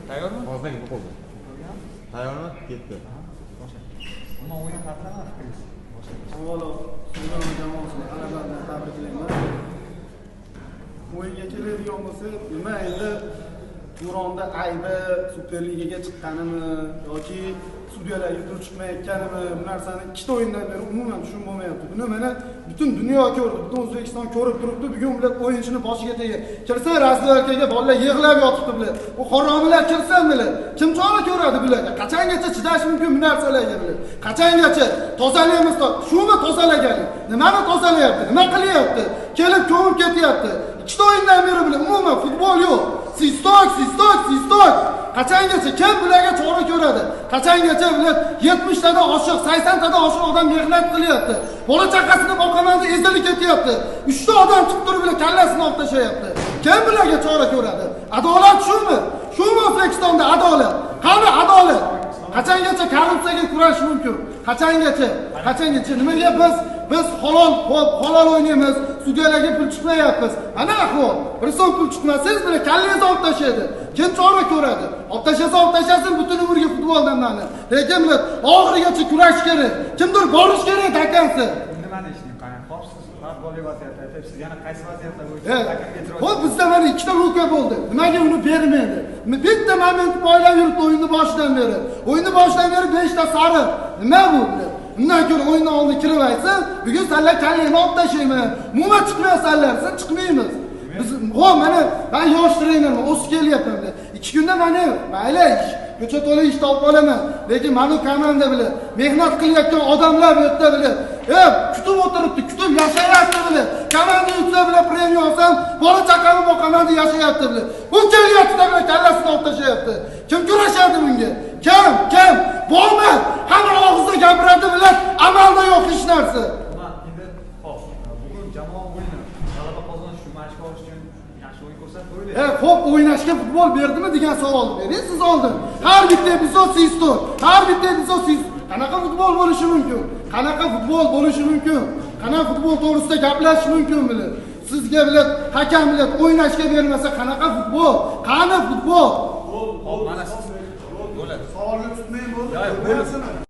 Tayyormi? Hozirdan ketib qoldi. Tayyormi? Ketdi. Umuman o'yin haqida nima fikringiz? Avvalo, Sug'urov jamoasini g'alabadan tabriklayman. O'yinga keladigan bo'lsa, nima endi Turonda aybi Superligaga chiqqanimi yoki sudyalar yutuq chiqmayotganimi, bu narsani ikkita o'yindan beri umuman tushunib bo'lmayapti. Buni mana butun dunyo ko'rdi, butun O'zbekiston ko'rib turibdi. Bugun bular o'yinchini boshiga tegib, kirsa razvedkaga bolalar yig'lab yotibdi bular. Bu haromilar kirsa bular, kim chora ko'radi bularga? Qachongacha chidash mumkin bu narsalarga bular? Qachongacha tozalaymiz, shuni tozalagani? Nimani tozalayapti? Nima qilyapti? Kelib ko'mib ketyapti. Ikkita o'yindan beri bular umuman futbol yo'q. Sistok. Qachongacha kim bularga chora ko'radi? Qachongacha bular 70 tadan oshiq, 80 tadan oshiq odam mehnat qilyapti. Bola chaqasini boqaman deb ezilib ketyapti. 3 ta odam chiqib turib bular kallasini olib tashlayapti. Kim bularga chora ko'radi? Adolat shumi? Shumi O'zbekistonda adolat? Qani adolat? Qachongacha korrupsiyaga kurashish mumkin? Qachongacha nimaga biz halol o'ynaymiz, sudyalarga pul chiqmayapmiz. Ana ahvol. Bir so'm pul chiqmasangiz bular kallangizni olib tashlaydi. Kim chora ko'radi? Olib tashasin butun umrga futboldan mani. Lekin bular oxirigacha kurash kerak. Kimdir borish kerak takansi. Nimani ishlayman qarang. Xo'psiz, har gol vaziyatda aytyapsiz. Yana qaysi vaziyatda bo'yicha taklif e'tiroz? Xo'p, bizda mana ikkita luka bo'ldi. Nimaga uni bermaydi? Bitta moment poylab yuribdi o'yinni boshidan beri. O'yinni boshidan beri 5 ta sariq. Nima bu? Undan ko'ra o'yinni oldiga kirib aytsin, bugun sizlar kallangni olib tashlayman. Umuman chiqmaysanlar, siz chiqmaymiz. Biz mana men yosh trenerman, o'sib kelyapman. 2 kunda mana mayli ko'cha to'la ish topib olaman. Lekin mana komanda bilan mehnat qilayotgan odamlar bu yerda bilan, kutib o'tiribdi, kutib yashayapti bilan. Komanda yutsa bilan premiya olsam, bola chaqani boqaman deb yashayapti bilan. Bu kelyapti bilan kallasini olib tashlayapti. Kim kurashadi bunga? Kim? Bormi? Hamma og'izda gapiradi bilan, amalda yo'q hech narsa. Endi xo'p, bugun jamoa o'yini g'alaba qozonish uchun mashq olish uchun yaxshi o'yin ko'rsatib qo'ydi. Xo'p, o'ynashga futbol berdimi degan savolni bering siz oldin. Har bitta epizod sistor. Qanaqa futbol bo'lishi mumkin? Qanaqa futbol to'g'risida gaplashish mumkin bilan? Sizga bilan hakam bilan o'ynashga bermasa qanaqa futbol? Qani futbol? Hop, mana siz. Savolni tutmang bo'ldi. Yo'q,